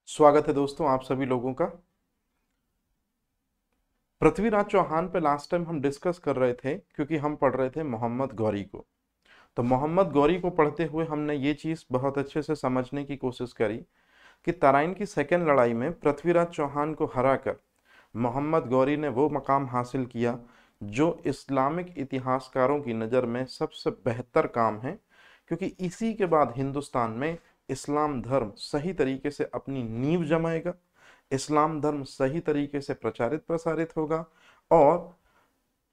स्वागत है दोस्तों आप सभी लोगों का। पृथ्वीराज चौहान पे लास्ट टाइम हम डिस्कस कर रहे थे क्योंकि हम पढ़ रहे थे मोहम्मद गौरी को। तो मोहम्मद गौरी को पढ़ते हुए हमने ये चीज़ बहुत अच्छे से समझने की कोशिश करी कि तराइन की सेकेंड लड़ाई में पृथ्वीराज चौहान को हराकर मोहम्मद गौरी ने वो मकाम हासिल किया जो इस्लामिक इतिहासकारों की नज़र में सबसे बेहतर काम है, क्योंकि इसी के बाद हिंदुस्तान में इस्लाम धर्म सही तरीके से अपनी नींव जमाएगा, इस्लाम धर्म सही तरीके से प्रचारित प्रसारित होगा और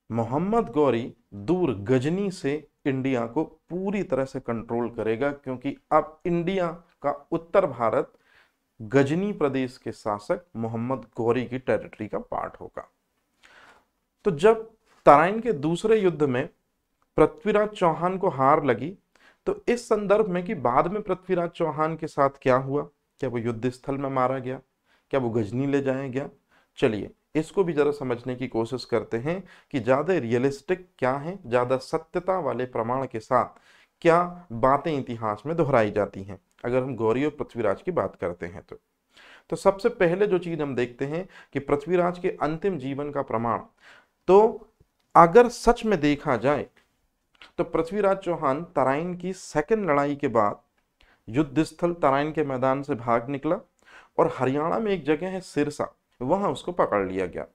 मोहम्मद गौरी दूर गजनी से इंडिया को पूरी तरह से कंट्रोल करेगा, क्योंकि अब इंडिया का उत्तर भारत गजनी प्रदेश के शासक मोहम्मद गौरी की टेरिटरी का पार्ट होगा। तो जब तराइन के दूसरे युद्ध में पृथ्वीराज चौहान को हार लगी, तो इस संदर्भ में कि बाद में पृथ्वीराज चौहान के साथ क्या हुआ, क्या वो युद्ध स्थल में मारा गया, क्या वो गजनी ले जाया गया, चलिए इसको भी जरा समझने की कोशिश करते हैं कि ज्यादा रियलिस्टिक क्या है, ज्यादा सत्यता वाले प्रमाण के साथ क्या बातें इतिहास में दोहराई जाती हैं अगर हम गौरी और पृथ्वीराज की बात करते हैं। तो सबसे पहले जो चीज हम देखते हैं कि पृथ्वीराज के अंतिम जीवन का प्रमाण, तो अगर सच में देखा जाए तो पृथ्वीराज चौहान तराइन की सेकेंड लड़ाई के बाद युद्ध स्थल तराइन के मैदान से भाग निकला और हरियाणा में एक जगह है सिरसा, वहां उसको पकड़ लिया गया।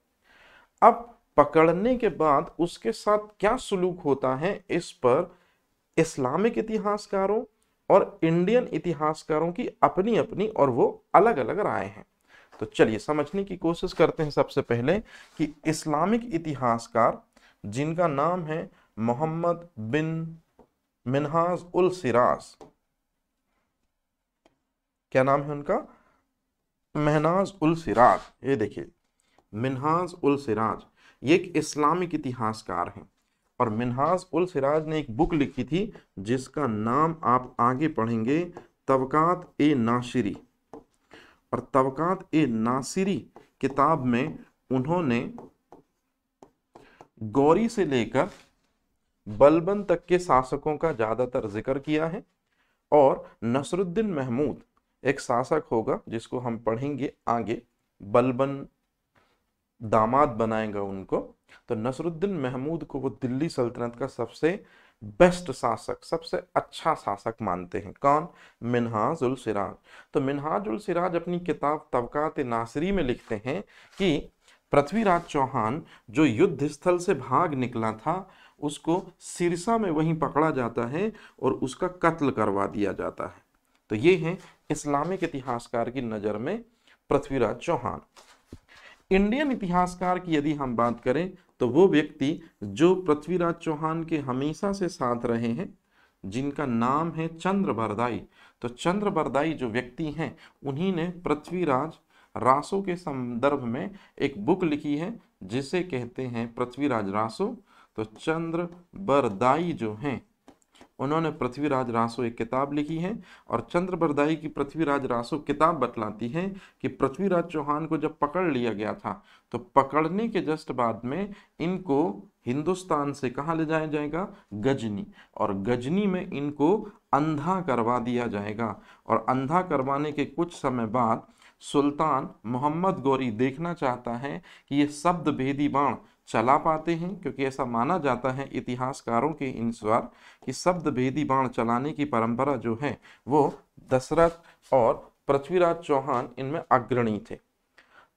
अब पकड़ने के बाद उसके साथ क्या सुलूक होता है, इस पर इस्लामिक इतिहासकारों और इंडियन इतिहासकारों की अपनी अपनी और वो अलग अलग राय हैं। तो चलिए समझने की कोशिश करते हैं सबसे पहले कि इस्लामिक इतिहासकार जिनका नाम है मोहम्मद बिन मिन्हाज उल सिराज, क्या नाम है उनका, महनाज उल सिराज। ये देखिए मिन्हाज उल सिराज, ये एक इस्लामिक इतिहासकार हैं और मिन्हाज उल सिराज ने एक बुक लिखी थी जिसका नाम आप आगे पढ़ेंगे तबकात ए नासिरी। और तबकात ए नासिरी किताब में उन्होंने गौरी से लेकर बलबन तक के शासकों का ज्यादातर जिक्र किया है और नसरुद्दीन महमूद एक शासक होगा जिसको हम पढ़ेंगे आगे, बलबन दामाद बनाएगा उनको। तो नसरुद्दीन महमूद को वो दिल्ली सल्तनत का सबसे बेस्ट शासक, सबसे अच्छा शासक मानते हैं। कौन? मिन्हाज उल सिराज। तो मिन्हाज उल सिराज अपनी किताब तबकात नासिरी में लिखते हैं कि पृथ्वीराज चौहान जो युद्ध स्थल से भाग निकला था उसको सिरसा में वहीं पकड़ा जाता है और उसका कत्ल करवा दिया जाता है। तो ये है इस्लामिक इतिहासकार की नज़र में पृथ्वीराज चौहान। इंडियन इतिहासकार की यदि हम बात करें तो वो व्यक्ति जो पृथ्वीराज चौहान के हमेशा से साथ रहे हैं, जिनका नाम है चंद्र बरदाई। तो चंद्र बरदाई जो व्यक्ति हैं उन्हीं ने पृथ्वीराज रासो के संदर्भ में एक बुक लिखी है जिसे कहते हैं पृथ्वीराज रासो। तो चंद्र बरदाई जो हैं उन्होंने पृथ्वीराज रासो एक किताब लिखी है और चंद्र बरदाई की पृथ्वीराज रासो किताब बतलाती है कि पृथ्वीराज चौहान को जब पकड़ लिया गया था तो पकड़ने के जस्ट बाद में इनको हिंदुस्तान से कहाँ ले जाया जाएगा? गजनी। और गजनी में इनको अंधा करवा दिया जाएगा और अंधा करवाने के कुछ समय बाद सुल्तान मोहम्मद गौरी देखना चाहता है कि ये शब्द भेदी बाण चला पाते हैं, क्योंकि ऐसा माना जाता है इतिहासकारों के अनुसार कि शब्द भेदी बाण चलाने की परंपरा जो है वो दशरथ और पृथ्वीराज चौहान इनमें अग्रणी थे।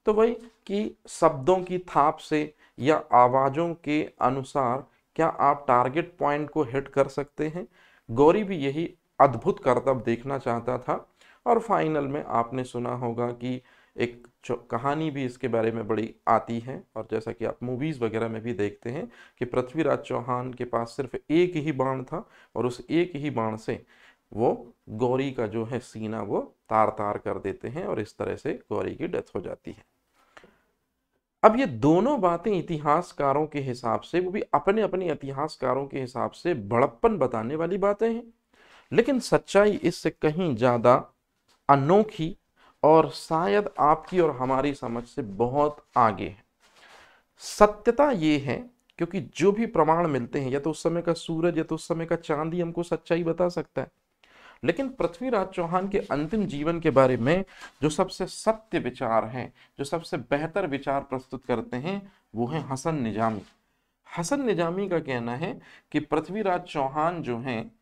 तो वही कि शब्दों की थाप से या आवाजों के अनुसार क्या आप टारगेट पॉइंट को हिट कर सकते हैं, गौरी भी यही अद्भुत करतब देखना चाहता था। और फाइनल में आपने सुना होगा कि एक कहानी भी इसके बारे में बड़ी आती है और जैसा कि आप मूवीज वगैरह में भी देखते हैं कि पृथ्वीराज चौहान के पास सिर्फ एक ही बाण था और उस एक ही बाण से वो गौरी का जो है सीना वो तार तार कर देते हैं और इस तरह से गौरी की डेथ हो जाती है। अब ये दोनों बातें इतिहासकारों के हिसाब से, वो भी अपने अपने इतिहासकारों के हिसाब से बड़प्पन बताने वाली बातें हैं, लेकिन सच्चाई इससे कहीं ज्यादा अनोखी और शायद आपकी और हमारी समझ से बहुत आगे है। सत्यता ये है क्योंकि जो भी प्रमाण मिलते हैं, या तो उस समय का सूरज या तो उस समय का चांद ही हमको सच्चाई बता सकता है, लेकिन पृथ्वीराज चौहान के अंतिम जीवन के बारे में जो सबसे सत्य विचार हैं, जो सबसे बेहतर विचार प्रस्तुत करते हैं, वो है हसन निजामी। हसन निजामी का कहना है कि पृथ्वीराज चौहान जो हैं,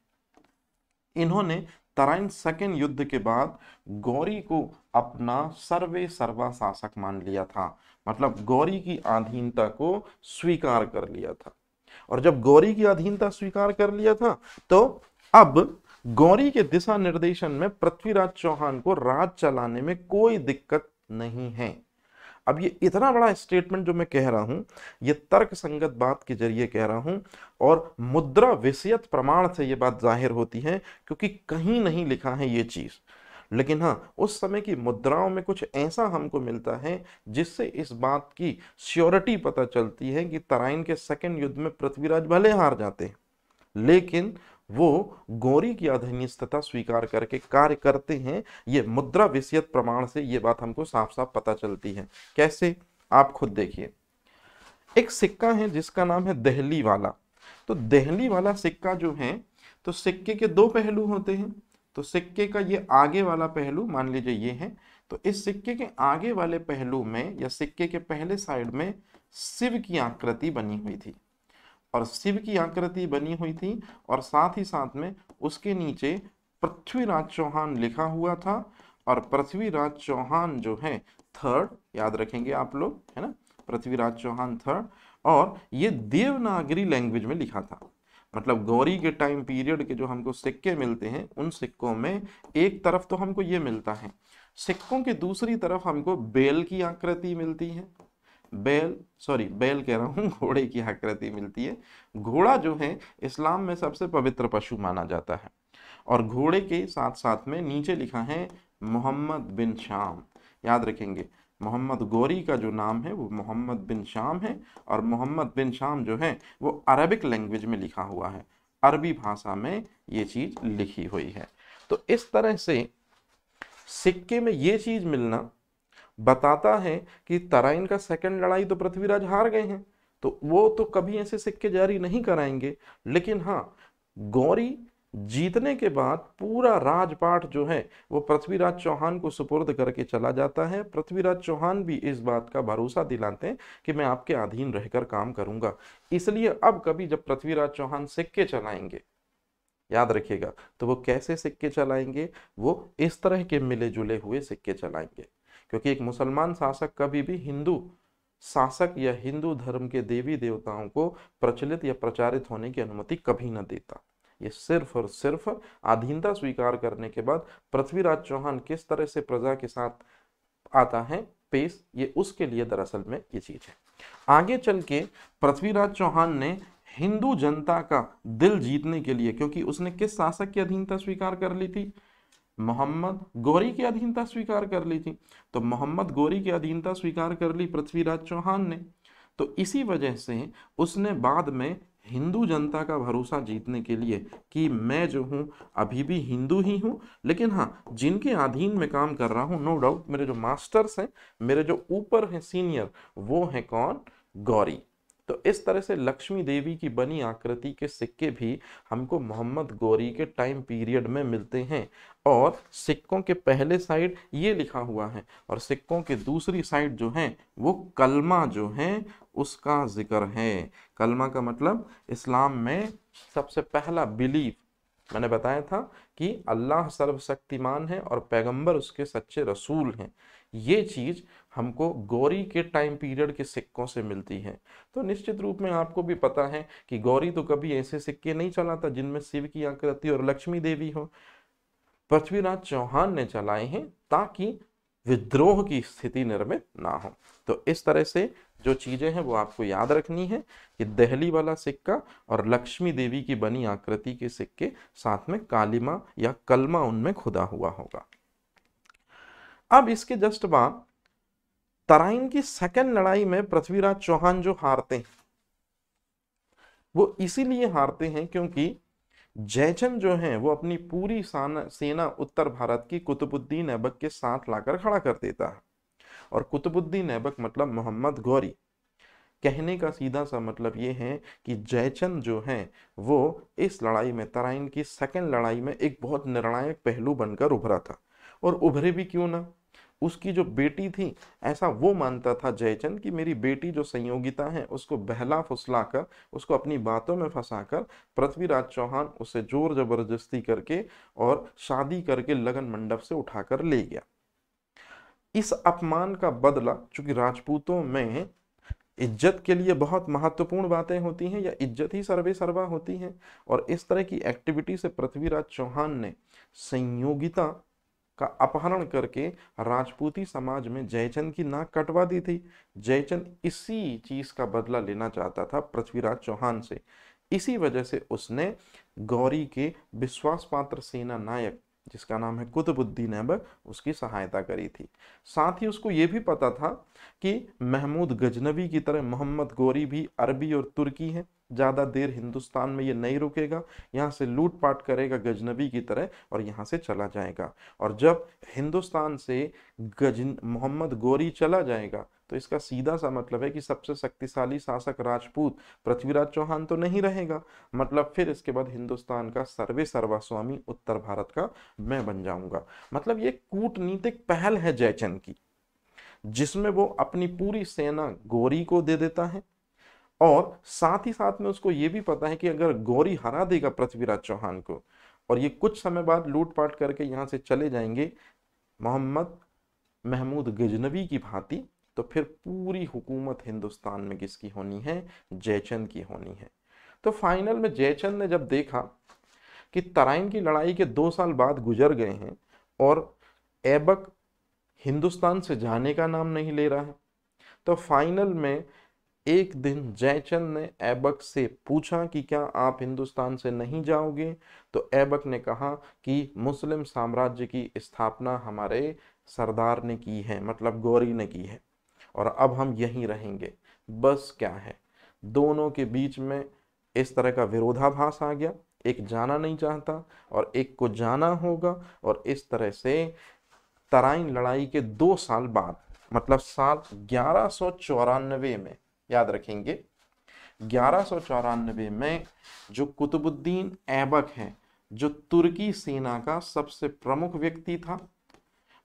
इन्होंने तराइन सेकेंड युद्ध के बाद गौरी को अपना सर्वे सर्वा शासक मान लिया था, मतलब गौरी की अधीनता को स्वीकार कर लिया था। और जब गौरी की अधीनता स्वीकार कर लिया था तो अब गौरी के दिशा निर्देशन में पृथ्वीराज चौहान को राज चलाने में कोई दिक्कत नहीं है। अब ये इतना बड़ा स्टेटमेंट जो मैं कह रहा हूं, ये तर्क संगत बात के जरिए कह रहा हूं और मुद्रा विषयत प्रमाण से ये बात जाहिर होती है, क्योंकि कहीं नहीं लिखा है ये चीज। लेकिन हाँ, उस समय की मुद्राओं में कुछ ऐसा हमको मिलता है जिससे इस बात की श्योरिटी पता चलती है कि तराइन के सेकंड युद्ध में पृथ्वीराज भले हार जाते हैं, लेकिन वो गौरी की अधीनस्थता स्वीकार करके कार्य करते हैं। ये मुद्रा विषयत प्रमाण से ये बात हमको साफ साफ पता चलती है। कैसे, आप खुद देखिए। एक सिक्का है जिसका नाम है देहली वाला। तो देहली वाला सिक्का जो है, तो सिक्के के दो पहलू होते हैं। तो सिक्के का ये आगे वाला पहलू मान लीजिए ये है, तो इस सिक्के के आगे वाले पहलू में या सिक्के के पहले साइड में शिव की आकृति बनी हुई थी, और शिव की आकृति बनी हुई थी, और साथ ही साथ में उसके नीचे पृथ्वीराज चौहान लिखा हुआ था। और पृथ्वीराज चौहान जो है थर्ड, याद रखेंगे आप लोग, है ना, पृथ्वीराज चौहान थर्ड। और ये देवनागरी लैंग्वेज में लिखा था। मतलब गौरी के टाइम पीरियड के जो हमको सिक्के मिलते हैं, उन सिक्कों में एक तरफ तो हमको ये मिलता है, सिक्कों के दूसरी तरफ हमको बेल की आकृति मिलती है। बेल कह रहा हूँ, घोड़े की आकृति मिलती है। घोड़ा जो है इस्लाम में सबसे पवित्र पशु माना जाता है। और घोड़े के साथ साथ में नीचे लिखा है मोहम्मद बिन शाम। याद रखेंगे, मोहम्मद गौरी का जो नाम है वो मोहम्मद बिन शाम है, और मोहम्मद बिन शाम जो है वो अरबिक लैंग्वेज में लिखा हुआ है, अरबी भाषा में ये चीज लिखी हुई है। तो इस तरह से सिक्के में ये चीज मिलना बताता है कि तराइन का सेकंड लड़ाई तो पृथ्वीराज हार गए हैं, तो वो तो कभी ऐसे सिक्के जारी नहीं कराएंगे। लेकिन हाँ, गौरी जीतने के बाद पूरा राजपाट जो है वो पृथ्वीराज चौहान को सुपुर्द करके चला जाता है। पृथ्वीराज चौहान भी इस बात का भरोसा दिलाते हैं कि मैं आपके अधीन रहकर काम करूंगा। इसलिए अब कभी जब पृथ्वीराज चौहान सिक्के चलाएंगे, याद रखिएगा, तो वो कैसे सिक्के चलाएंगे, वो इस तरह के मिले जुले हुए सिक्के चलाएंगे। क्योंकि एक मुसलमान शासक कभी भी हिंदू शासक या हिंदू धर्म के देवी देवताओं को प्रचलित या प्रचारित होने की अनुमति कभी न देता। ये सिर्फ और सिर्फ अधीनता स्वीकार करने के बाद पृथ्वीराज चौहान किस तरह से प्रजा के साथ आता है पेश, ये उसके लिए दरअसल में ये चीज है। आगे चल के पृथ्वीराज चौहान ने हिंदू जनता का दिल जीतने के लिए, क्योंकि उसने किस शासक की अधीनता स्वीकार कर ली थी, मोहम्मद गौरी की अधीनता स्वीकार कर ली थी। तो मोहम्मद गौरी की अधीनता स्वीकार कर ली पृथ्वीराज चौहान ने। तो इसी वजह से उसने बाद में हिंदू जनता का भरोसा जीतने के लिए कि मैं जो हूं अभी भी हिंदू ही हूं, लेकिन हाँ, जिनके अधीन में काम कर रहा हूं, नो डाउट मेरे जो मास्टर्स हैं, मेरे जो ऊपर हैं सीनियर, वो हैं कौन, गौरी। तो इस तरह से लक्ष्मी देवी की बनी आकृति के सिक्के भी हमको मोहम्मद गौरी के टाइम पीरियड में मिलते हैं। और सिक्कों के पहले साइड ये लिखा हुआ है, और सिक्कों के दूसरी साइड जो है वो कलमा जो है उसका जिक्र है। कलमा का मतलब इस्लाम में सबसे पहला बिलीफ, मैंने बताया था कि अल्लाह सर्वशक्तिमान है और पैगंबर उसके सच्चे रसूल हैं। ये चीज हमको गौरी के टाइम पीरियड के सिक्कों से मिलती है। तो निश्चित रूप में आपको भी पता है कि गौरी तो कभी ऐसे सिक्के नहीं चलाता जिनमें शिव की आकृति और लक्ष्मी देवी हो। पृथ्वीराज चौहान ने चलाए हैं ताकि विद्रोह की स्थिति निर्मित ना हो। तो इस तरह से जो चीजें हैं वो आपको याद रखनी है कि देहली वाला सिक्का और लक्ष्मी देवी की बनी आकृति के सिक्के, साथ में कालिमा या कलमा उनमें खुदा हुआ होगा। अब इसके जस्ट बाद तराइन की सेकंड लड़ाई में पृथ्वीराज चौहान जो हारते हैं, वो इसीलिए हारते हैं क्योंकि जयचंद जो है वो अपनी पूरी सेना उत्तर भारत की कुतुबुद्दीन ऐबक के साथ लाकर खड़ा कर देता है। और कुतुबुद्दीन ऐबक मतलब मोहम्मद गौरी, कहने का सीधा सा मतलब ये है कि जयचंद जो है वो इस लड़ाई में, तराइन की सेकंड लड़ाई में एक बहुत निर्णायक पहलू बनकर उभरा था। और उभरे भी क्यों ना, उसकी जो बेटी थी, ऐसा वो मानता था जयचंद कि मेरी बेटी जो संयोगिता है उसको बहला फुसला कर, उसको अपनी बातों में फंसाकर पृथ्वीराज चौहान उसे जोर जबरदस्ती करके और शादी करके लगन मंडप से उठाकर ले गया। इस अपमान का बदला, चूंकि राजपूतों में इज्जत के लिए बहुत महत्वपूर्ण बातें होती हैं या इज्जत ही सर्वे सर्वा होती है, और इस तरह की एक्टिविटी से पृथ्वीराज चौहान ने संयोगिता का अपहरण करके राजपूती समाज में जयचंद की नाक कटवा दी थी। जयचंद इसी चीज का बदला लेना चाहता था पृथ्वीराज चौहान से। इसी वजह से उसने गौरी के विश्वास पात्र सेना नायक, जिसका नाम है कुतुबुद्दीन ऐबक, उसकी सहायता करी थी। साथ ही उसको यह भी पता था कि महमूद गजनवी की तरह मोहम्मद गौरी भी अरबी और तुर्की है, ज्यादा देर हिंदुस्तान में ये नहीं रुकेगा, यहाँ से लूटपाट करेगा गजनवी की तरह और यहाँ से चला जाएगा। और जब हिंदुस्तान से मोहम्मद गौरी चला जाएगा तो इसका सीधा सा मतलब है कि सबसे शक्तिशाली शासक राजपूत पृथ्वीराज चौहान तो नहीं रहेगा, मतलब फिर इसके बाद हिंदुस्तान का सर्वे सर्वा स्वामी उत्तर भारत का मैं बन जाऊंगा। मतलब ये कूटनीतिक पहल है जयचंद की, जिसमें वो अपनी पूरी सेना गौरी को दे देता है और साथ ही साथ में उसको ये भी पता है कि अगर गौरी हरा देगा पृथ्वीराज चौहान को और ये कुछ समय बाद लूटपाट करके यहाँ से चले जाएंगे मोहम्मद महमूद गजनवी की भांति, तो फिर पूरी हुकूमत हिंदुस्तान में किसकी होनी है, जयचंद की होनी है। तो फाइनल में जयचंद ने जब देखा कि तराइन की लड़ाई के 2 साल बाद गुजर गए हैं और ऐबक हिंदुस्तान से जाने का नाम नहीं ले रहा है, तो फाइनल में एक दिन जयचंद ने ऐबक से पूछा कि क्या आप हिंदुस्तान से नहीं जाओगे। तो ऐबक ने कहा कि मुस्लिम साम्राज्य की स्थापना हमारे सरदार ने की है, मतलब गौरी ने की है, और अब हम यहीं रहेंगे। बस क्या है, दोनों के बीच में इस तरह का विरोधाभास आ गया, एक जाना नहीं चाहता और एक को जाना होगा। और इस तरह से तराइन लड़ाई के 2 साल बाद, मतलब साल 1194 में, याद रखेंगे 1194 में, जो कुतुबुद्दीन ऐबक है, जो तुर्की सेना का सबसे प्रमुख व्यक्ति था,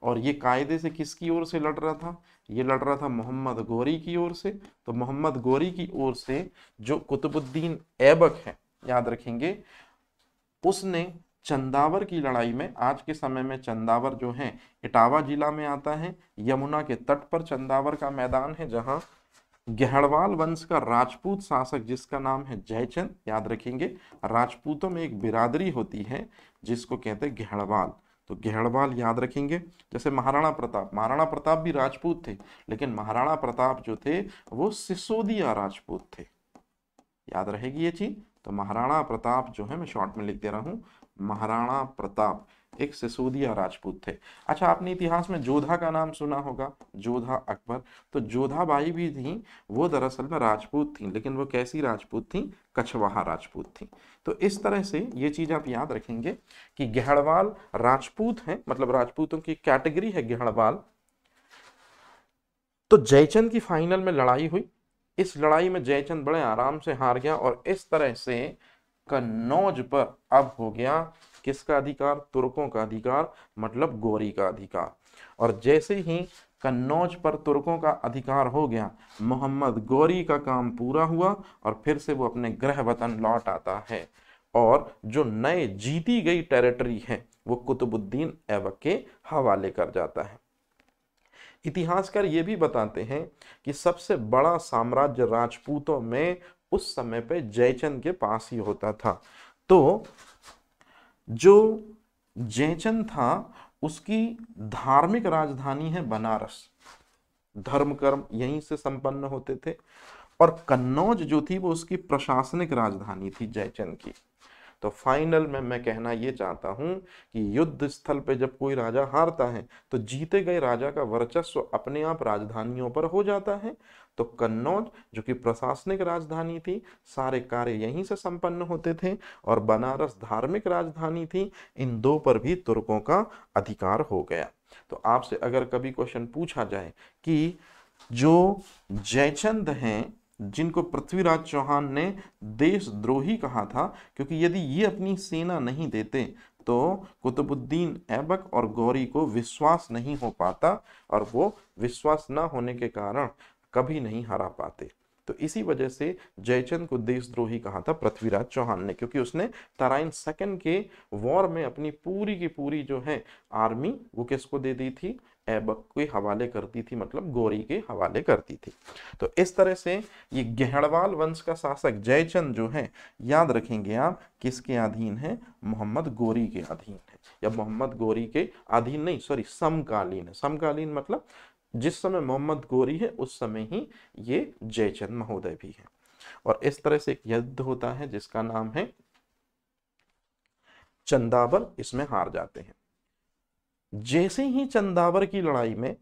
और ये कायदे से किसकी ओर से लड़ रहा था, ये लड़ रहा था मोहम्मद गौरी की ओर से। तो मोहम्मद गौरी की ओर से जो कुतुबुद्दीन ऐबक है, याद रखेंगे, उसने चंदावर की लड़ाई में, आज के समय में चंदावर जो है इटावा जिला में आता है, यमुना के तट पर चंदावर का मैदान है, जहां गहड़वाल वंश का राजपूत शासक जिसका नाम है जयचंद, याद रखेंगे राजपूतों में एक बिरादरी होती है जिसको कहते हैं गहड़वाल, तो गहड़वाल याद रखेंगे। जैसे महाराणा प्रताप भी राजपूत थे, लेकिन महाराणा प्रताप जो थे वो सिसोदिया राजपूत थे, याद रहेगी ये चीज। तो महाराणा प्रताप जो है, मैं शॉर्ट में लिख दे रहा हूं, महाराणा प्रताप एक सिसोदिया राजपूत थे। अच्छा, आपने इतिहास में जोधा का नाम सुना होगा, जोधा अकबर, तो जोधा बाई भी थी, वो दरअसल में राजपूत थी, लेकिन वो कैसी राजपूत थी, कछवाहा राजपूत थी। तो इस तरह से ये चीज आप याद रखेंगे कि गहड़वाल राजपूत हैं, मतलब राजपूतों की कैटेगरी है गहड़वाल। तो जयचंद की फाइनल में लड़ाई हुई, इस लड़ाई में जयचंद बड़े आराम से हार गया और इस तरह से कन्नौज पर अब हो गया किसका अधिकार, तुर्कों का अधिकार, मतलब गौरी का अधिकार। और जैसे ही कन्नौज पर तुर्कों का अधिकार हो गया, मोहम्मद गौरी का काम पूरा हुआ और फिर से वो अपने गृह वतन लौट आता है और जो नए जीती गई टेरिटरी है वो कुतुबुद्दीन ऐबक के हवाले कर जाता है। इतिहासकार ये भी बताते हैं कि सबसे बड़ा साम्राज्य राजपूतों में उस समय पे जयचंद के पास ही होता था। तो जो जयचंद था उसकी धार्मिक राजधानी है बनारस, धर्म कर्म यहीं से संपन्न होते थे, और कन्नौज जो थी वो उसकी प्रशासनिक राजधानी थी जयचंद की। तो फाइनल में मैं कहना ये चाहता हूं कि युद्ध स्थल पे जब कोई राजा हारता है तो जीते गए राजा का वर्चस्व अपने आप राजधानियों पर हो जाता है। तो कन्नौज जो कि प्रशासनिक राजधानी थी, सारे कार्य यहीं से संपन्न होते थे, और बनारस धार्मिक राजधानी थी, इन दो पर भी तुर्कों का अधिकार हो गया। तो आपसे अगर कभी क्वेश्चन पूछा जाए कि जो जयचंद हैं जिनको पृथ्वीराज चौहान ने देशद्रोही कहा था, क्योंकि यदि ये अपनी सेना नहीं देते तो कुतुबुद्दीन ऐबक और गौरी को विश्वास नहीं हो पाता, और वो विश्वास न होने के कारण कभी नहीं हरा पाते। तो इसी वजह से जयचंद को देशद्रोही कहा था पृथ्वीराज चौहान ने, क्योंकि उसने तराइन सेकंड के वॉर में अपनी पूरी की पूरी जो है आर्मी वो किसको दे दी थी, ऐबक के हवाले करती थी, मतलब गौरी के हवाले करती थी। तो इस तरह से ये गेहड़वाल वंश का शासक जयचंद जो है, याद रखेंगे आप, किसके अधीन है, मोहम्मद गौरी के अधीन है, या मोहम्मद गौरी के अधीन नहीं, सॉरी, समकालीन है। समकालीन मतलब जिस समय मोहम्मद गौरी है उस समय ही ये जयचंद महोदय भी है। और इस तरह से एक युद्ध होता है जिसका नाम है चंदावर, इसमें हार जाते हैं। जैसे ही चंदावर की लड़ाई में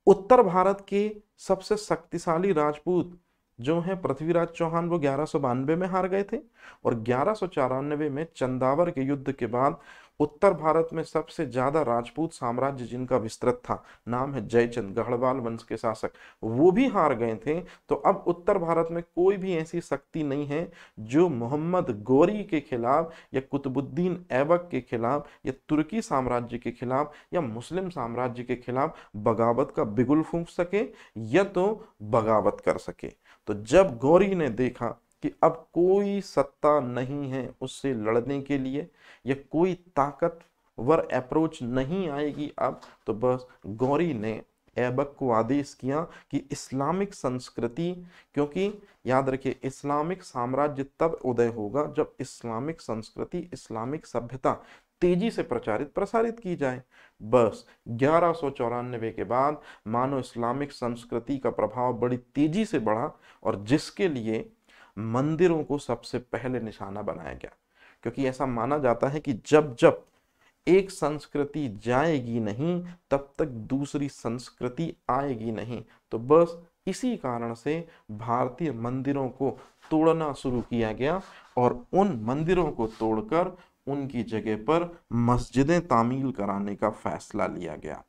उत्तर भारत के सबसे शक्तिशाली राजपूत जो है पृथ्वीराज चौहान, वो 1192 में हार गए थे, और 1194 में चंदावर के युद्ध के बाद उत्तर भारत में सबसे ज्यादा राजपूत साम्राज्य जिनका विस्तृत था, नाम है जयचंद, गढ़वाल वंश के शासक, वो भी हार गए थे। तो अब उत्तर भारत में कोई भी ऐसी शक्ति नहीं है जो मोहम्मद गौरी के खिलाफ या कुतुबुद्दीन ऐबक के खिलाफ या तुर्की साम्राज्य के खिलाफ या मुस्लिम साम्राज्य के खिलाफ बगावत का बिगुल फूंक सके या तो बगावत कर सके। तो जब गौरी ने देखा कि अब कोई सत्ता नहीं है उससे लड़ने के लिए, या कोई ताकतवर अप्रोच नहीं आएगी अब, तो बस गौरी ने ऐबक को आदेश किया कि इस्लामिक संस्कृति, क्योंकि याद रखिए इस्लामिक साम्राज्य तब उदय होगा जब इस्लामिक संस्कृति, इस्लामिक सभ्यता तेजी से प्रचारित प्रसारित की जाए। बस 1194 के बाद मानो इस्लामिक संस्कृति का प्रभाव बड़ी तेजी से बढ़ा, और जिसके लिए मंदिरों को सबसे पहले निशाना बनाया गया, क्योंकि ऐसा माना जाता है कि जब जब एक संस्कृति जाएगी नहीं तब तक दूसरी संस्कृति आएगी नहीं। तो बस इसी कारण से भारतीय मंदिरों को तोड़ना शुरू किया गया, और उन मंदिरों को तोड़कर उनकी जगह पर मस्जिदें तामील कराने का फैसला लिया गया।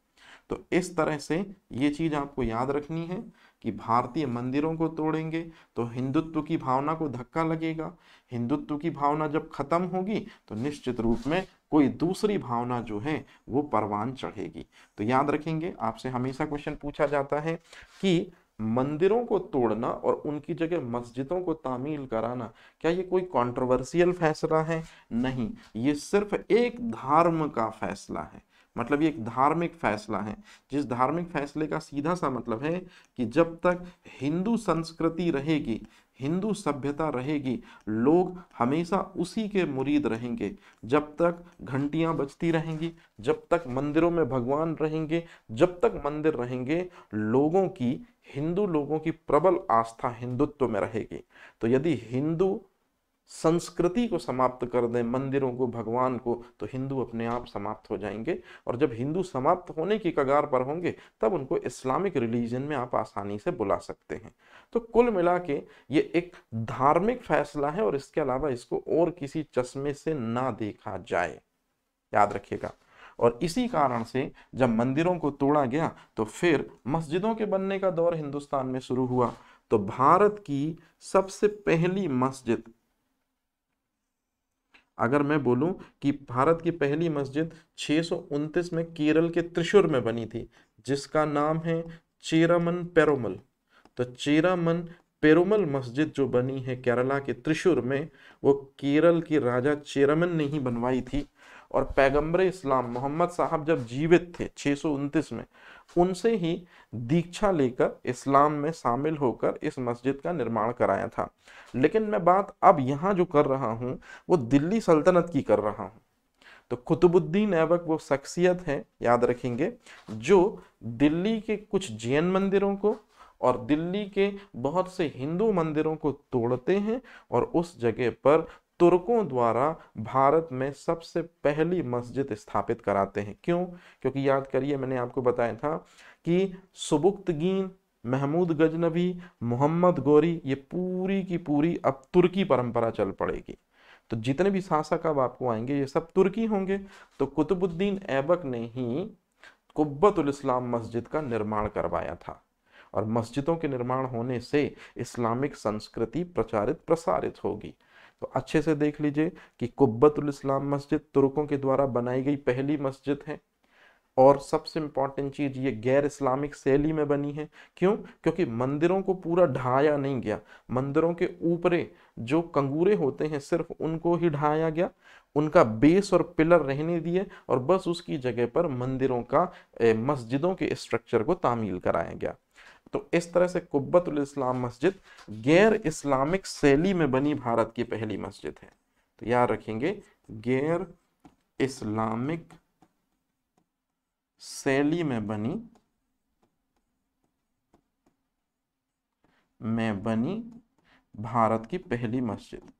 तो इस तरह से ये चीज आपको याद रखनी है कि भारतीय मंदिरों को तोड़ेंगे तो हिंदुत्व की भावना को धक्का लगेगा। हिंदुत्व की भावना जब खत्म होगी तो निश्चित रूप में कोई दूसरी भावना जो है वो परवान चढ़ेगी। तो याद रखेंगे, आपसे हमेशा क्वेश्चन पूछा जाता है कि मंदिरों को तोड़ना और उनकी जगह मस्जिदों को तामील कराना, क्या ये कोई कंट्रोवर्शियल फैसला है? नहीं, ये सिर्फ एक धर्म का फैसला है। मतलब ये एक धार्मिक फैसला है, जिस धार्मिक फैसले का सीधा सा मतलब है कि जब तक हिंदू संस्कृति रहेगी, हिंदू सभ्यता रहेगी, लोग हमेशा उसी के मुरीद रहेंगे। जब तक घंटियां बजती रहेंगी, जब तक मंदिरों में भगवान रहेंगे, जब तक मंदिर रहेंगे, लोगों की, हिंदू लोगों की प्रबल आस्था हिंदुत्व में रहेगी। तो यदि हिंदू संस्कृति को समाप्त कर दें, मंदिरों को, भगवान को, तो हिंदू अपने आप समाप्त हो जाएंगे। और जब हिंदू समाप्त होने की कगार पर होंगे तब उनको इस्लामिक रिलीजन में आप आसानी से बुला सकते हैं। तो कुल मिला के ये एक धार्मिक फैसला है, और इसके अलावा इसको और किसी चश्मे से ना देखा जाए, याद रखिएगा। और इसी कारण से जब मंदिरों को तोड़ा गया तो फिर मस्जिदों के बनने का दौर हिंदुस्तान में शुरू हुआ। तो भारत की सबसे पहली मस्जिद, अगर मैं बोलूं कि भारत की पहली मस्जिद 629 में केरल के त्रिशूर में बनी थी, जिसका नाम है चेरामन पेरुमल। तो चेरामन पेरुमल मस्जिद जो बनी है केरला के त्रिशूर में, वो केरल के राजा चेरामन ने ही बनवाई थी। और पैगंबर इस्लाम मोहम्मद साहब जब जीवित थे 629 में, उनसे ही दीक्षा लेकर इस्लाम में शामिल होकर इस मस्जिद का निर्माण कराया था। लेकिन मैं बात अब यहाँ जो कर रहा हूँ वो दिल्ली सल्तनत की कर रहा हूँ। तो कुतुबुद्दीन ऐबक वो शख्सियत है, याद रखेंगे, जो दिल्ली के कुछ जैन मंदिरों को और दिल्ली के बहुत से हिंदू मंदिरों को तोड़ते हैं और उस जगह पर तुर्कों द्वारा भारत में सबसे पहली मस्जिद स्थापित कराते हैं। क्यों? क्योंकि याद करिए, मैंने आपको बताया था कि सुबुक्तगीन, महमूद गजनवी, मोहम्मद गौरी, ये पूरी की पूरी अब तुर्की परंपरा चल पड़ेगी। तो जितने भी शासक अब आपको आएंगे ये सब तुर्की होंगे। तो कुतुबुद्दीन ऐबक ने ही कुब्बतुल इस्लाम मस्जिद का निर्माण करवाया था। और मस्जिदों के निर्माण होने से इस्लामिक संस्कृति प्रचारित प्रसारित होगी। तो अच्छे से देख लीजिए कि कुब्बतुल इस्लाम मस्जिद तुर्कों के द्वारा बनाई गई पहली मस्जिद है, और सबसे इंपॉर्टेंट चीज ये गैर इस्लामिक शैली में बनी है। क्यों? क्योंकि मंदिरों को पूरा ढाया नहीं गया, मंदिरों के ऊपरे जो कंगूरे होते हैं सिर्फ उनको ही ढाया गया, उनका बेस और पिलर रहने दिए, और बस उसकी जगह पर मंदिरों का मस्जिदों के स्ट्रक्चर को तामील कराया गया। तो इस तरह से कुब्बतुल इस्लाम मस्जिद गैर इस्लामिक शैली में बनी भारत की पहली मस्जिद है। तो याद रखेंगे, गैर इस्लामिक शैली में बनी भारत की पहली मस्जिद।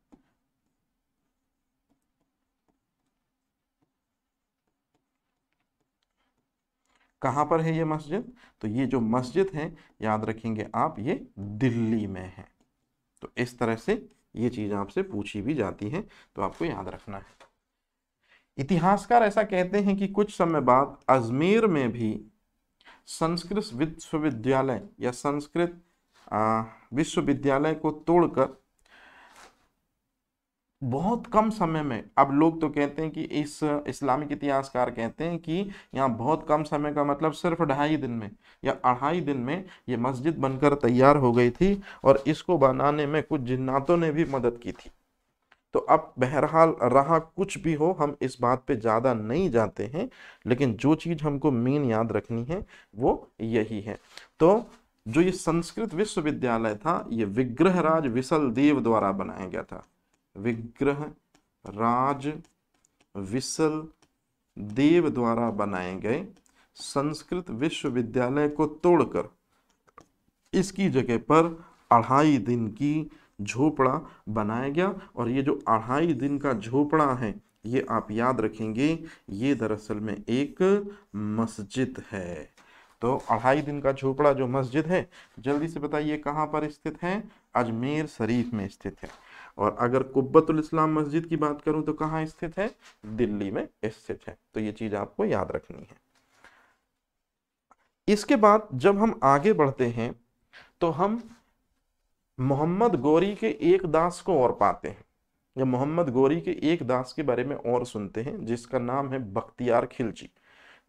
कहां पर है ये मस्जिद? तो ये जो मस्जिद है याद रखेंगे आप, ये दिल्ली में है। तो इस तरह से ये चीज आपसे पूछी भी जाती है, तो आपको याद रखना है। इतिहासकार ऐसा कहते हैं कि कुछ समय बाद अजमेर में भी संस्कृत विश्वविद्यालय या संस्कृत विश्वविद्यालय को तोड़कर बहुत कम समय में, अब लोग तो कहते हैं कि इस इस्लामिक इतिहासकार कहते हैं कि यहाँ बहुत कम समय का मतलब सिर्फ 2.5 दिन में या 2.5 दिन में ये मस्जिद बनकर तैयार हो गई थी, और इसको बनाने में कुछ जिन्नातों ने भी मदद की थी। तो अब बहरहाल रहा कुछ भी हो, हम इस बात पे ज़्यादा नहीं जाते हैं, लेकिन जो चीज़ हमको मेन याद रखनी है वो यही है। तो जो ये संस्कृत विश्वविद्यालय था, ये विग्रहराज विसल देव द्वारा बनाया गया था। विग्रहराज विसल देव द्वारा बनाए गए संस्कृत विश्वविद्यालय को तोड़कर इसकी जगह पर 2.5 दिन की झोपड़ा बनाया गया। और ये जो 2.5 दिन का झोपड़ा है, ये आप याद रखेंगे, ये दरअसल में एक मस्जिद है। तो 2.5 दिन का झोपड़ा जो मस्जिद है, जल्दी से बताइए कहाँ पर स्थित है? अजमेर शरीफ में स्थित है। और अगर कुब्बतुल इस्लाम मस्जिद की बात करूं तो कहाँ स्थित है? दिल्ली में स्थित है। तो ये चीज आपको याद रखनी है। इसके बाद जब हम आगे बढ़ते हैं तो हम मोहम्मद गौरी के एक दास को और पाते हैं, या मोहम्मद गौरी के एक दास के बारे में और सुनते हैं, जिसका नाम है बख्तियार खिलजी।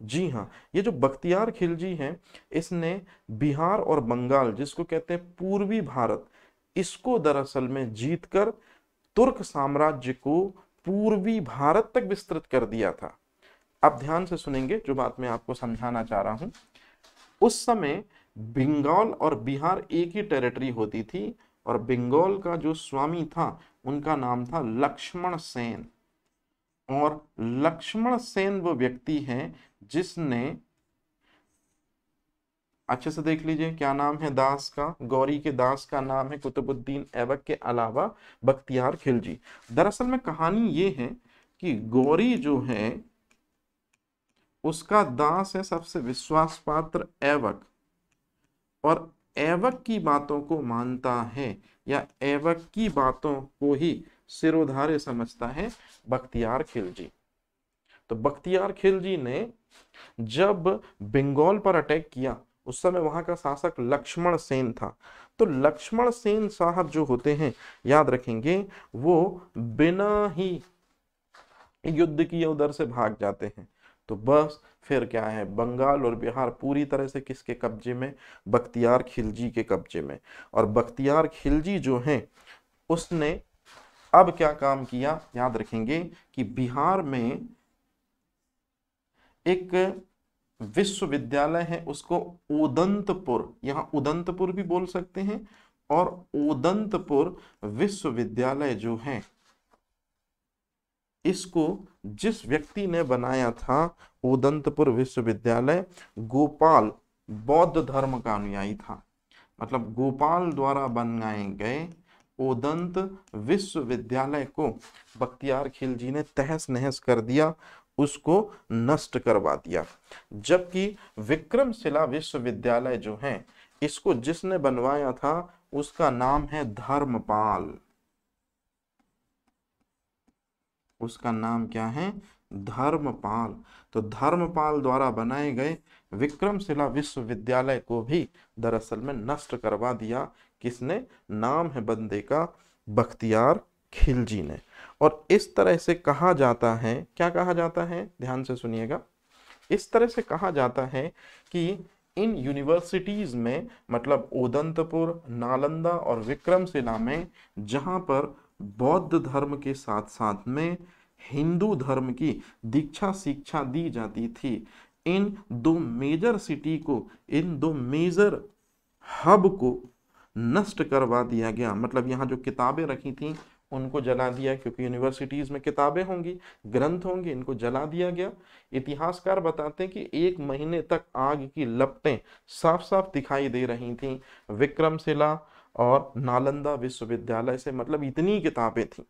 जी हाँ, ये जो बख्तियार खिलजी हैं, इसने बिहार और बंगाल, जिसको कहते हैं पूर्वी भारत, इसको दरअसल में जीतकर तुर्क साम्राज्य को पूर्वी भारत तक विस्तृत कर दिया था। अब ध्यान से सुनेंगे जो बात मैं आपको समझाना चाह रहा हूं। उस समय बंगाल और बिहार एक ही टेरिटरी होती थी, और बंगाल का जो स्वामी था उनका नाम था लक्ष्मण सेन। और लक्ष्मण सेन वो व्यक्ति हैं जिसने, अच्छे से देख लीजिए क्या नाम है दास का, गौरी के दास का नाम है कुतुबुद्दीन ऐबक के अलावा बख्तियार खिलजी। दरअसल में कहानी ये है कि गौरी जो है उसका दास है सबसे विश्वास पात्र ऐबक, और ऐबक की बातों को मानता है, या ऐबक की बातों को ही सिरोधार्य समझता है बख्तियार खिलजी। तो बख्तियार खिलजी ने जब बंगाल पर अटैक किया, उस समय वहां का शासक लक्ष्मण सेन था। तो लक्ष्मण सेन साहब जो होते हैं, याद रखेंगे, वो बिना ही युद्ध किए उधर से भाग जाते हैं। तो बस फिर क्या है, बंगाल और बिहार पूरी तरह से किसके कब्जे में? बख्तियार खिलजी के कब्जे में। और बख्तियार खिलजी जो है उसने अब क्या काम किया, याद रखेंगे कि बिहार में एक विश्वविद्यालय है, उसको उदंतपुर, यहां उदंतपुर भी बोल सकते हैं, और उदंतपुर विश्वविद्यालय जो है, इसको जिस व्यक्ति ने बनाया था, उदंतपुर विश्वविद्यालय, गोपाल बौद्ध धर्म का अनुयायी था। मतलब गोपाल द्वारा बनाए गए उदंत विश्वविद्यालय को बख्तियार खिलजी ने तहस नहस कर दिया, उसको नष्ट करवा दिया। जबकि विक्रमशिला विश्वविद्यालय जो है, इसको जिसने बनवाया था उसका नाम है धर्मपाल। उसका नाम क्या है? धर्मपाल। तो धर्मपाल द्वारा बनाए गए विक्रमशिला विश्वविद्यालय को भी दरअसल में नष्ट करवा दिया। किसने? नाम है बंदे का बख्तियार खिलजी ने। और इस तरह से कहा जाता है, क्या कहा जाता है, ध्यान से सुनिएगा, इस तरह से कहा जाता है कि इन यूनिवर्सिटीज में, मतलब उदंतपुर, नालंदा और विक्रमशिला में, जहां पर बौद्ध धर्म के साथ साथ में हिंदू धर्म की दीक्षा शिक्षा दी जाती थी, इन दो मेजर सिटी को, इन दो मेजर हब को नष्ट करवा दिया गया। मतलब यहाँ जो किताबें रखी थी उनको जला दिया, क्योंकि यूनिवर्सिटीज में किताबें होंगी, ग्रंथ होंगे, इनको जला दिया गया। इतिहासकार बताते हैं कि 1 महीने तक आग की लपटें साफ साफ दिखाई दे रही थीं विक्रमशिला और नालंदा विश्वविद्यालय से। मतलब इतनी किताबें थीं,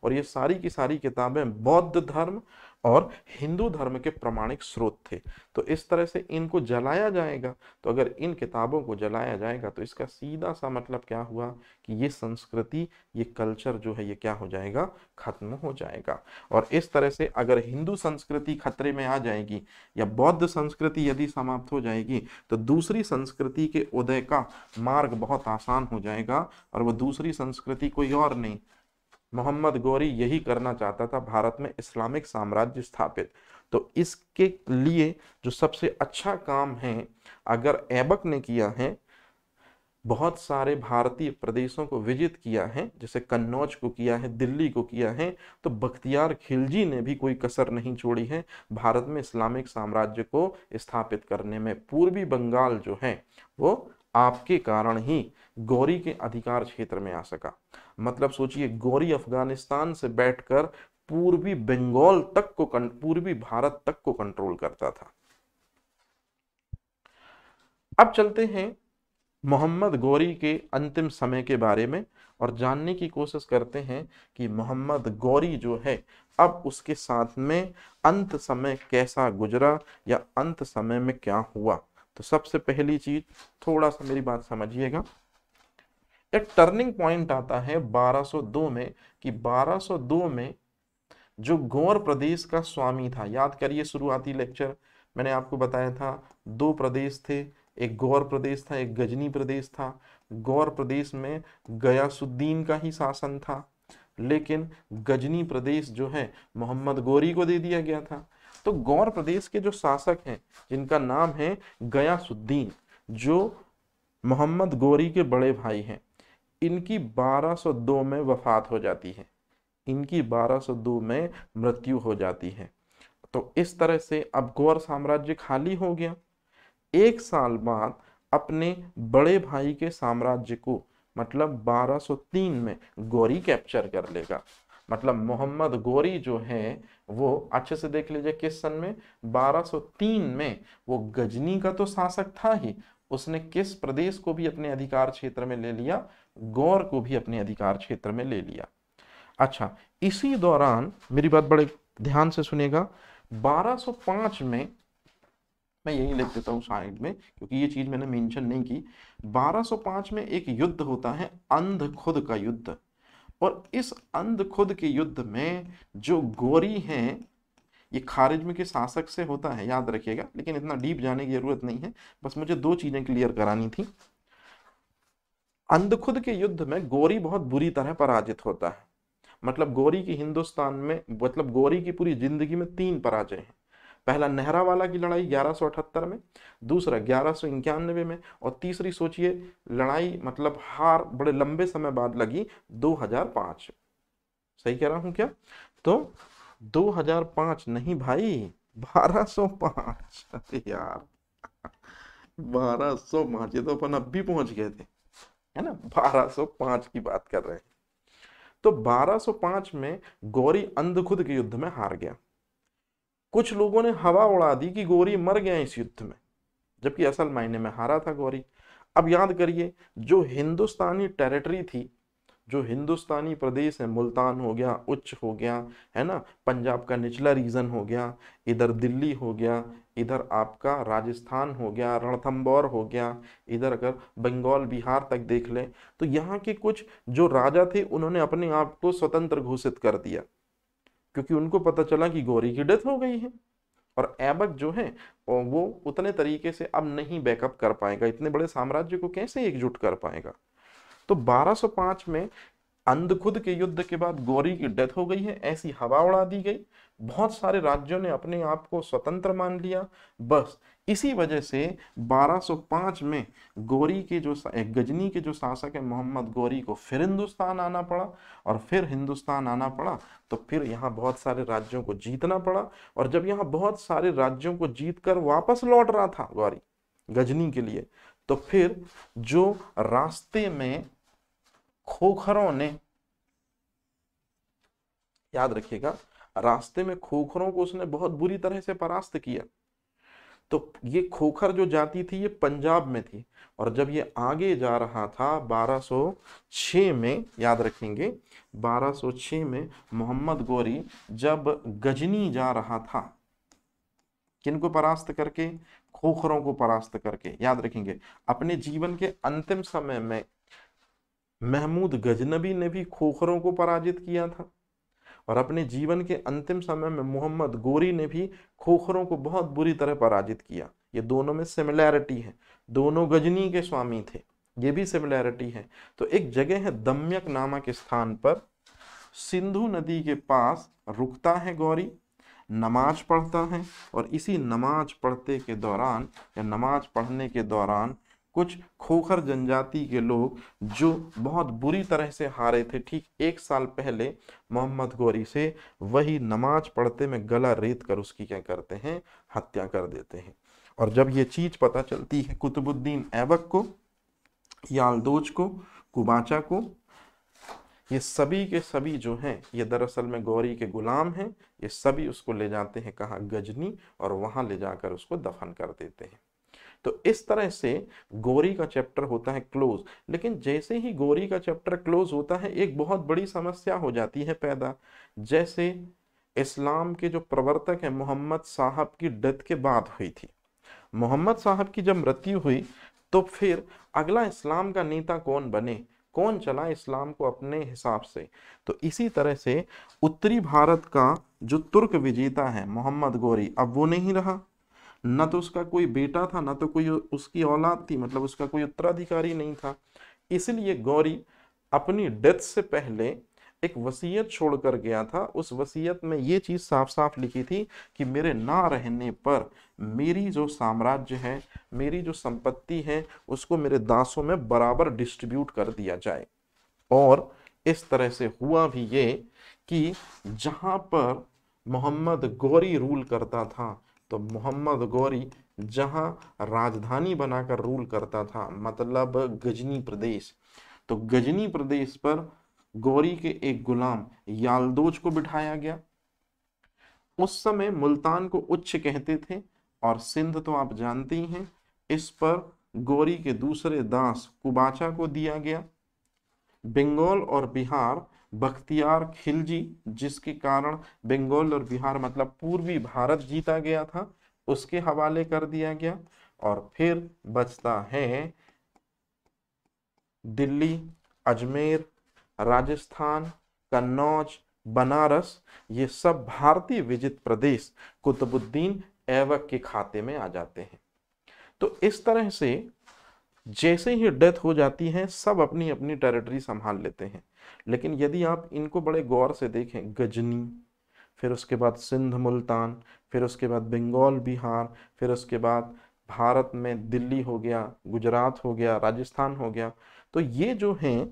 और ये सारी की सारी किताबें बौद्ध धर्म और हिंदू धर्म के प्रमाणिक स्रोत थे। तो इस तरह से इनको जलाया जाएगा। तो अगर इन किताबों को जलाया जाएगा तो इसका सीधा सा मतलब क्या हुआ कि ये संस्कृति, ये कल्चर जो है, ये क्या हो जाएगा? खत्म हो जाएगा। और इस तरह से अगर हिंदू संस्कृति खतरे में आ जाएगी या बौद्ध संस्कृति यदि समाप्त हो जाएगी तो दूसरी संस्कृति के उदय का मार्ग बहुत आसान हो जाएगा। और वो दूसरी संस्कृति कोई और नहीं, मोहम्मद गौरी यही करना चाहता था, भारत में इस्लामिक साम्राज्य स्थापित। तो इसके लिए जो सबसे अच्छा काम है, अगर ऐबक ने किया है, बहुत सारे भारतीय प्रदेशों को विजिट किया है, जैसे कन्नौज को किया है, दिल्ली को किया है, तो बख्तियार खिलजी ने भी कोई कसर नहीं छोड़ी है भारत में इस्लामिक साम्राज्य को स्थापित करने में। पूर्वी बंगाल जो है वो आपके कारण ही गौरी के अधिकार क्षेत्र में आ सका। मतलब सोचिए, गौरी अफगानिस्तान से बैठकर पूर्वी बंगाल तक को, पूर्वी भारत तक को कंट्रोल करता था। अब चलते हैं मोहम्मद गौरी के अंतिम समय के बारे में और जानने की कोशिश करते हैं कि मोहम्मद गौरी जो है अब उसके साथ में अंत समय कैसा गुजरा या अंत समय में क्या हुआ। तो सबसे पहली चीज, थोड़ा सा मेरी बात समझिएगा, एक टर्निंग पॉइंट आता है 1202 में, कि 1202 में जो गौर प्रदेश का स्वामी था, याद करिए शुरुआती लेक्चर मैंने आपको बताया था 2 प्रदेश थे, एक गौर प्रदेश था, एक गजनी प्रदेश था। गौर प्रदेश में गयासुद्दीन का ही शासन था, लेकिन गजनी प्रदेश जो है मोहम्मद गौरी को दे दिया गया था। तो गौर प्रदेश के जो शासक हैं, जिनका नाम है गयासुद्दीन, जो मोहम्मद गौरी के बड़े भाई हैं, इनकी 1202 में वफात हो जाती है, इनकी 1202 में मृत्यु हो जाती है। तो इस तरह से अब गौर साम्राज्य खाली हो गया। 1 साल बाद अपने बड़े भाई के साम्राज्य को, मतलब 1203 में गौरी कैप्चर कर लेगा। मतलब मोहम्मद गौरी जो है वो, अच्छे से देख लीजिए किस सन में, 1203 में वो गजनी का तो शासक था ही, उसने किस प्रदेश को भी अपने अधिकार क्षेत्र में ले लिया? गौर को भी अपने अधिकार क्षेत्र में ले लिया। अच्छा, इसी दौरान मेरी बात बड़े ध्यान से सुनिएगा, 1205 में, मैं यही लिख देता हूँ साइड में क्योंकि ये चीज मैंने मेंशन नहीं की, 1205 में एक युद्ध होता है, अंधखुद का युद्ध। और इस अंधखुद के युद्ध में जो गौरी हैं, ये खारिज्म के शासक से होता है, याद रखिएगा, लेकिन इतना डीप जाने की जरूरत नहीं है, बस मुझे 2 चीजें क्लियर करानी थी। अंधखुद के युद्ध में गौरी बहुत बुरी तरह पराजित होता है। मतलब गौरी की हिंदुस्तान में, मतलब गौरी की पूरी जिंदगी में 3 पराजय हैं। पहला नहरावाला की लड़ाई 1178 में, दूसरा 1191 में, और तीसरी सोचिए लड़ाई, मतलब हार बड़े लंबे समय बाद लगी 2005। सही कह रहा हूं क्या? तो 2005 नहीं भाई, 1205। अरे यार 1205, ये तो अपन अब भी पहुंच गए थे, है ना, 1205 की बात कर रहे हैं। तो 1205 में गौरी अंधखुद के युद्ध में हार गया। कुछ लोगों ने हवा उड़ा दी कि गौरी मर गया इस युद्ध में, जबकि असल मायने में हारा था गौरी। अब याद करिए, जो हिंदुस्तानी टेरिटरी थी, जो हिंदुस्तानी प्रदेश है, मुल्तान हो गया, उच्च हो गया, है ना, पंजाब का निचला रीजन हो गया, इधर दिल्ली हो गया, इधर आपका राजस्थान हो गया, रणथंबोर हो गया, इधर अगर बंगाल बिहार तक देख लें, तो यहाँ के कुछ जो राजा थे उन्होंने अपने आप को स्वतंत्र घोषित कर दिया। क्योंकि उनको पता चला कि गौरी की डेथ हो गई है और ऐबक जो है वो उतने तरीके से अब नहीं बैकअप कर पाएगा, इतने बड़े साम्राज्य को कैसे एकजुट कर पाएगा। तो 1205 में अंधखुद के युद्ध के बाद गौरी की डेथ हो गई है, ऐसी हवा उड़ा दी गई। बहुत सारे राज्यों ने अपने आप को स्वतंत्र मान लिया। बस इसी वजह से 1205 में गौरी के जो गजनी के जो शासक है मोहम्मद गौरी को फिर हिंदुस्तान आना पड़ा, और फिर हिंदुस्तान आना पड़ा तो फिर यहाँ बहुत सारे राज्यों को जीतना पड़ा। और जब यहाँ बहुत सारे राज्यों को जीत कर वापस लौट रहा था गौरी गजनी के लिए, तो फिर जो रास्ते में खोखरों ने, याद रखिएगा, रास्ते में खोखरों को उसने बहुत बुरी तरह से परास्त किया। तो ये खोखर जो जाति थी ये पंजाब में थी, और जब ये आगे जा रहा था 1206 में, याद रखेंगे 1206 में मोहम्मद गौरी जब गजनी जा रहा था, किनको परास्त करके? खोखरों को परास्त करके। याद रखेंगे अपने जीवन के अंतिम समय में महमूद गजनबी ने भी खोखरों को पराजित किया था, और अपने जीवन के अंतिम समय में मोहम्मद गौरी ने भी खोखरों को बहुत बुरी तरह पराजित किया। ये दोनों में सिमिलैरिटी है, दोनों गजनी के स्वामी थे, ये भी सिमिलैरिटी है। तो एक जगह है दम्यक नामक स्थान पर, सिंधु नदी के पास रुकता है गौरी, नमाज पढ़ता है, और इसी नमाज पढ़ते के दौरान या नमाज पढ़ने के दौरान कुछ खोखर जनजाति के लोग जो बहुत बुरी तरह से हारे थे ठीक 1 साल पहले मोहम्मद गौरी से, वही नमाज पढ़ते में गला रेत कर उसकी क्या करते हैं? हत्या कर देते हैं। और जब ये चीज पता चलती है कुतुबुद्दीन ऐबक को, याल्दोज को, कुबाचा को, ये सभी के सभी जो हैं ये दरअसल में गौरी के गुलाम हैं, ये सभी उसको ले जाते हैं कहाँ? गजनी, और वहां ले जाकर उसको दफन कर देते हैं। तो इस तरह से गौरी का चैप्टर होता है क्लोज। लेकिन जैसे ही गौरी का चैप्टर क्लोज होता है एक बहुत बड़ी समस्या हो जाती है पैदा। जैसे इस्लाम के जो प्रवर्तक हैं मोहम्मद साहब की डेथ के बाद हुई थी, मोहम्मद साहब की जब मृत्यु हुई तो फिर अगला इस्लाम का नेता कौन बने, कौन चला इस्लाम को अपने हिसाब से। तो इसी तरह से उत्तरी भारत का जो तुर्क विजेता है मोहम्मद गौरी, अब वो नहीं रहा, न तो उसका कोई बेटा था, न तो कोई उसकी औलाद थी, मतलब उसका कोई उत्तराधिकारी नहीं था। इसलिए गौरी अपनी डेथ से पहले एक वसीयत छोड़कर गया था। उस वसीयत में ये चीज साफ साफ लिखी थी कि मेरे ना रहने पर मेरी जो साम्राज्य है, मेरी जो संपत्ति है, उसको मेरे दासों में बराबर डिस्ट्रीब्यूट कर दिया जाए। और इस तरह से हुआ भी ये कि जहां पर मोहम्मद गौरी रूल करता था, तो मोहम्मद गौरी जहां राजधानी बनाकर रूल करता था, मतलब गजनी प्रदेश, तो गजनी प्रदेश पर गौरी के एक गुलाम याल्दोज को बिठाया गया। उस समय मुल्तान को उच्च कहते थे, और सिंध तो आप जानते ही हैं। इस पर गौरी के दूसरे दास कुबाचा को दिया गया। बंगाल और बिहार बख्तियार खिलजी, जिसके कारण बंगाल और बिहार मतलब पूर्वी भारत जीता गया था, उसके हवाले कर दिया गया। और फिर बचता है दिल्ली, अजमेर, राजस्थान, कन्नौज, बनारस, ये सब भारतीय विजित प्रदेश कुतुबुद्दीन ऐबक के खाते में आ जाते हैं। तो इस तरह से जैसे ही डेथ हो जाती है सब अपनी अपनी टेरिटरी संभाल लेते हैं। लेकिन यदि आप इनको बड़े गौर से देखें, गजनी, फिर उसके बाद सिंध मुल्तान, फिर उसके बाद बंगाल बिहार, फिर उसके बाद भारत में दिल्ली हो गया, गुजरात हो गया, राजस्थान हो गया, तो ये जो हैं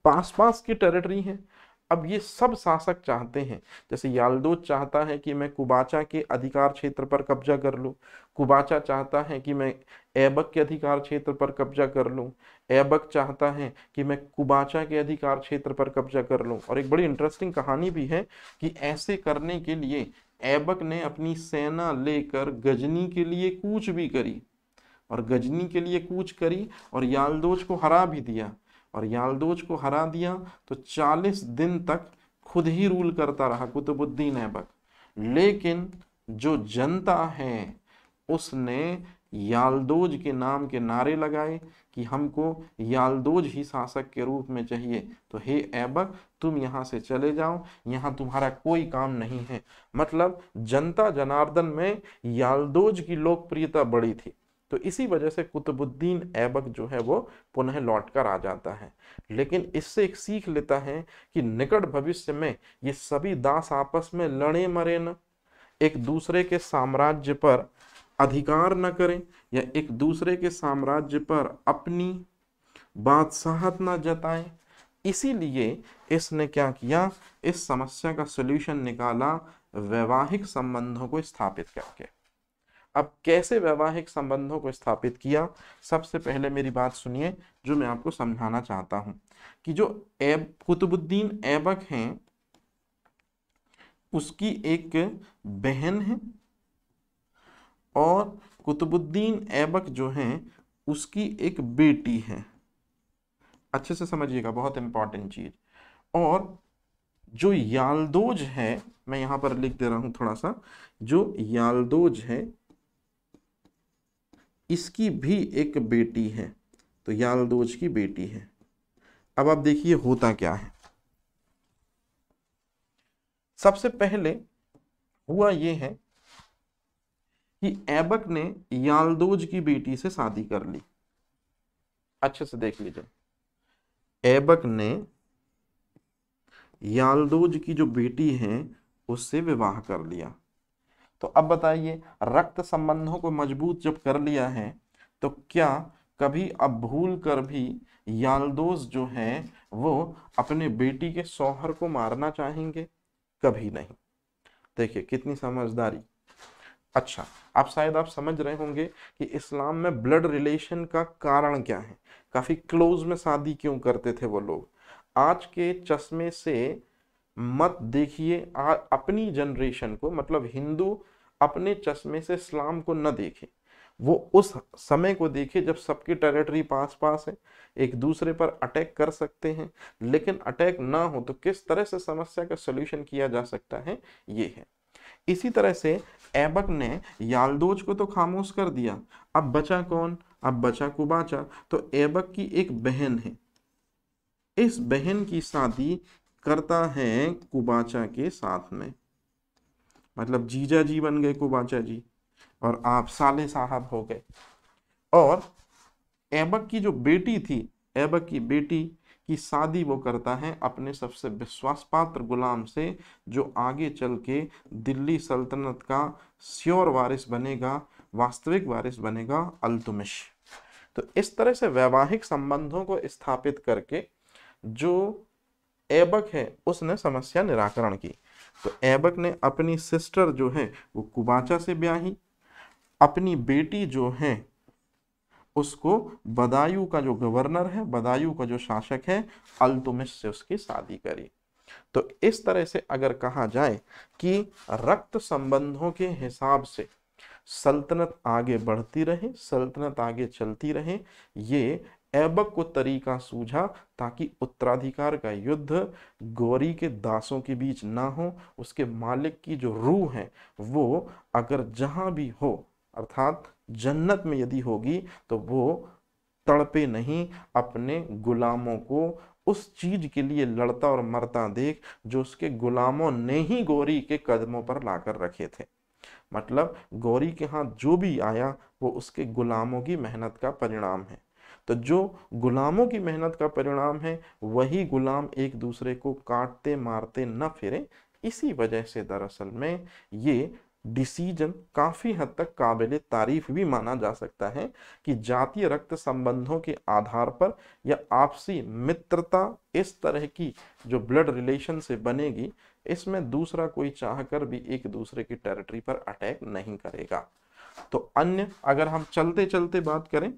पास पास की टेरिटरी हैं। अब ये सब शासक चाहते हैं, जैसे याल्दोज चाहता है कि मैं कुबाचा के अधिकार क्षेत्र पर कब्जा कर लूं, कुबाचा चाहता है कि मैं ऐबक के अधिकार क्षेत्र पर कब्जा कर लूं, ऐबक चाहता है कि मैं कुबाचा के अधिकार क्षेत्र पर कब्जा कर लूं। और एक बड़ी इंटरेस्टिंग कहानी भी है कि ऐसे करने के लिए ऐबक ने अपनी सेना लेकर गजनी के लिए कूच भी करी, और गजनी के लिए कूच करी और याल्दोज को हरा भी दिया। और याल्दोज को हरा दिया तो 40 दिन तक खुद ही रूल करता रहा कुतुबुद्दीन ऐबक। लेकिन जो जनता है उसने याल्दोज के नाम के नारे लगाए कि हमको याल्दोज ही शासक के रूप में चाहिए, तो हे ऐबक तुम यहाँ से चले जाओ, यहाँ तुम्हारा कोई काम नहीं है। मतलब जनता जनार्दन में याल्दोज की लोकप्रियता बड़ी थी। तो इसी वजह से कुतुबुद्दीन ऐबक जो है वो पुनः लौट कर आ जाता है। लेकिन इससे एक सीख लेता है कि निकट भविष्य में ये सभी दास आपस में लड़े मरे न, एक दूसरे के साम्राज्य पर अधिकार न करें या एक दूसरे के साम्राज्य पर अपनी बादशाहत न जताएं। इसीलिए इसने क्या किया, इस समस्या का सॉल्यूशन निकाला वैवाहिक संबंधों को स्थापित करके। अब कैसे वैवाहिक संबंधों को स्थापित किया, सबसे पहले मेरी बात सुनिए जो मैं आपको समझाना चाहता हूं कि जो कुतुबुद्दीन ऐबक हैं उसकी एक बहन है और कुतुबुद्दीन ऐबक जो हैं उसकी एक बेटी है। अच्छे से समझिएगा, बहुत इंपॉर्टेंट चीज। और जो याल्दोज है, मैं यहां पर लिख दे रहा हूं थोड़ा सा, जो याल्दोज है इसकी भी एक बेटी है, तो याल्दोज की बेटी है। अब आप देखिए होता क्या है। सबसे पहले हुआ यह है कि ऐबक ने याल्दोज की बेटी से शादी कर ली। अच्छे से देख लीजिए, ऐबक ने याल्दोज की जो बेटी है उससे विवाह कर लिया। तो अब बताइए, रक्त संबंधों को मजबूत जब कर लिया है तो क्या कभी अब भूल कर भी याल्दोज जो है वो अपने बेटी के शौहर को मारना चाहेंगे? कभी नहीं। देखिए कितनी समझदारी। अच्छा, अब शायद आप समझ रहे होंगे कि इस्लाम में ब्लड रिलेशन का कारण क्या है, काफी क्लोज में शादी क्यों करते थे वो लोग। आज के चश्मे से मत देखिए अपनी जनरेशन को, मतलब हिंदू अपने चश्मे से इस्लाम को न देखे, वो उस समय को देखे जब सबकी टेरिटरी पास पास है, एक दूसरे पर अटैक कर सकते हैं, लेकिन अटैक ना हो तो किस तरह से समस्या का सलूशन किया जा सकता है, ये है। इसी तरह से ऐबक ने याल्दोज को तो खामोश कर दिया, अब बचा कौन? अब बचा कुबाचा। तो ऐबक की एक बहन है, इस बहन की शादी करता है कुबाचा के साथ में, मतलब जीजा जी बन गए कुबाचा जी और आप साले साहब हो गए। और ऐबक की जो बेटी थी, ऐबक की बेटी की शादी वो करता है अपने सबसे विश्वास पात्र गुलाम से, जो आगे चल के दिल्ली सल्तनत का श्योर वारिस बनेगा, वास्तविक वारिस बनेगा, अल्तुमिश। तो इस तरह से वैवाहिक संबंधों को स्थापित करके जो ऐबक है उसने समस्या निराकरण की। तो ऐबक ने अपनी सिस्टर जो है वो कुबाचा से ब्याही, अपनी बेटी जो है उसको बदायूं का जो गवर्नर है, बदायूं का जो शासक है, अल्तुमिश से उसकी शादी करी। तो इस तरह से अगर कहा जाए कि रक्त संबंधों के हिसाब से सल्तनत आगे बढ़ती रहे, सल्तनत आगे चलती रहे, ये ऐबक को तरीका सूझा ताकि उत्तराधिकार का युद्ध गौरी के दासों के बीच ना हो, उसके मालिक की जो रूह है वो अगर जहां भी हो, अर्थात जन्नत में यदि होगी, तो वो तड़पे नहीं, अपने गुलामों को उस चीज के लिए लड़ता और मरता देख जो उसके गुलामों ने ही गौरी के कदमों पर लाकर रखे थे। मतलब गौरी के हाथ जो भी आया वो उसके गुलामों की मेहनत का परिणाम है। तो जो गुलामों की मेहनत का परिणाम है वही गुलाम एक दूसरे को काटते मारते न फिरे। इसी वजह से दरअसल में ये डिसीजन काफी हद तक काबिले तारीफ भी माना जा सकता है कि जातीय रक्त संबंधों के आधार पर या आपसी मित्रता इस तरह की जो ब्लड रिलेशन से बनेगी, इसमें दूसरा कोई चाहकर भी एक दूसरे की टेरिटरी पर अटैक नहीं करेगा। तो अन्य अगर हम चलते चलते बात करें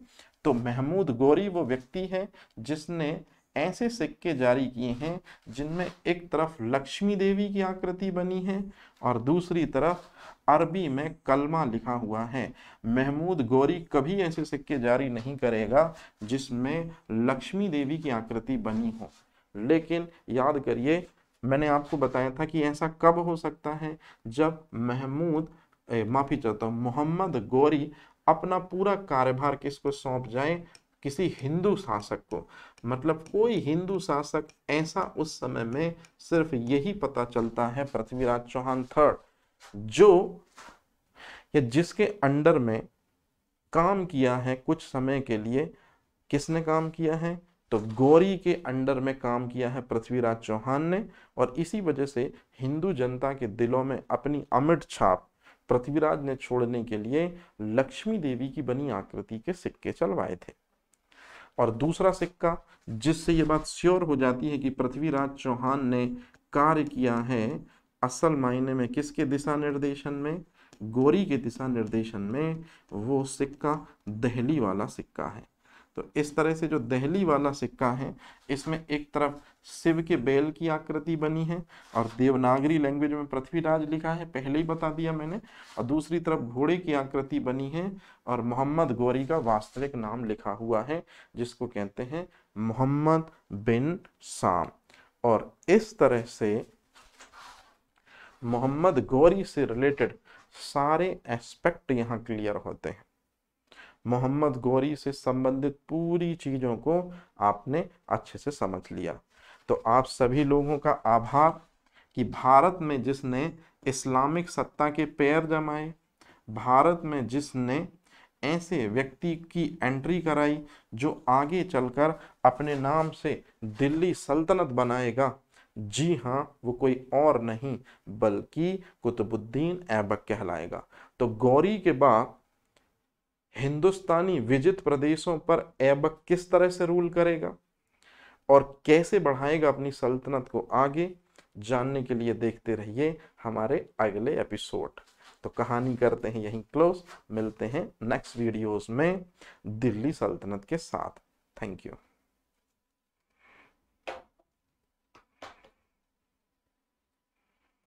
तो महमूद गौरी वो व्यक्ति है जिसने ऐसे सिक्के जारी किए हैं जिनमें एक तरफ लक्ष्मी देवी की आकृति बनी है और दूसरी तरफ अरबी में कलमा लिखा हुआ है। महमूद गौरी कभी ऐसे सिक्के जारी नहीं करेगा जिसमें लक्ष्मी देवी की आकृति बनी हो। लेकिन याद करिए, मैंने आपको बताया था कि ऐसा कब हो सकता है, जब मोहम्मद गौरी अपना पूरा कार्यभार किसको सौंप जाए, किसी हिंदू शासक को। मतलब कोई हिंदू शासक ऐसा उस समय में सिर्फ यही पता चलता है पृथ्वीराज चौहान थर्ड, जो या जिसके अंडर में काम किया है कुछ समय के लिए। किसने काम किया है, तो गौरी के अंडर में काम किया है पृथ्वीराज चौहान ने, और इसी वजह से हिंदू जनता के दिलों में अपनी अमिट छाप पृथ्वीराज ने छोड़ने के लिए लक्ष्मी देवी की बनी आकृति के सिक्के चलवाए थे। और दूसरा सिक्का जिससे ये बात श्योर हो जाती है कि पृथ्वीराज चौहान ने कार्य किया है असल मायने में किसके दिशा निर्देशन में, गौरी के दिशा निर्देशन में, वो सिक्का दहली वाला सिक्का है। तो इस तरह से जो दहली वाला सिक्का है, इसमें एक तरफ शिव के बैल की आकृति बनी है और देवनागरी लैंग्वेज में पृथ्वीराज लिखा है, पहले ही बता दिया मैंने, और दूसरी तरफ घोड़े की आकृति बनी है और मोहम्मद गौरी का वास्तविक नाम लिखा हुआ है, जिसको कहते हैं मोहम्मद बिन साम। और इस तरह से मोहम्मद गौरी से रिलेटेड सारे एस्पेक्ट यहाँ क्लियर होते हैं। मोहम्मद गौरी से संबंधित पूरी चीजों को आपने अच्छे से समझ लिया। तो आप सभी लोगों का आभार कि भारत में जिसने इस्लामिक सत्ता के पैर जमाए, भारत में जिसने ऐसे व्यक्ति की एंट्री कराई जो आगे चलकर अपने नाम से दिल्ली सल्तनत बनाएगा। जी हाँ, वो कोई और नहीं बल्कि कुतुबुद्दीन ऐबक कहलाएगा। तो गौरी के बाद हिंदुस्तानी विजित प्रदेशों पर ऐबक किस तरह से रूल करेगा और कैसे बढ़ाएगा अपनी सल्तनत को आगे, जानने के लिए देखते रहिए हमारे अगले एपिसोड। तो कहानी करते हैं यहीं क्लोज, मिलते हैं नेक्स्ट वीडियोस में दिल्ली सल्तनत के साथ। Thank you.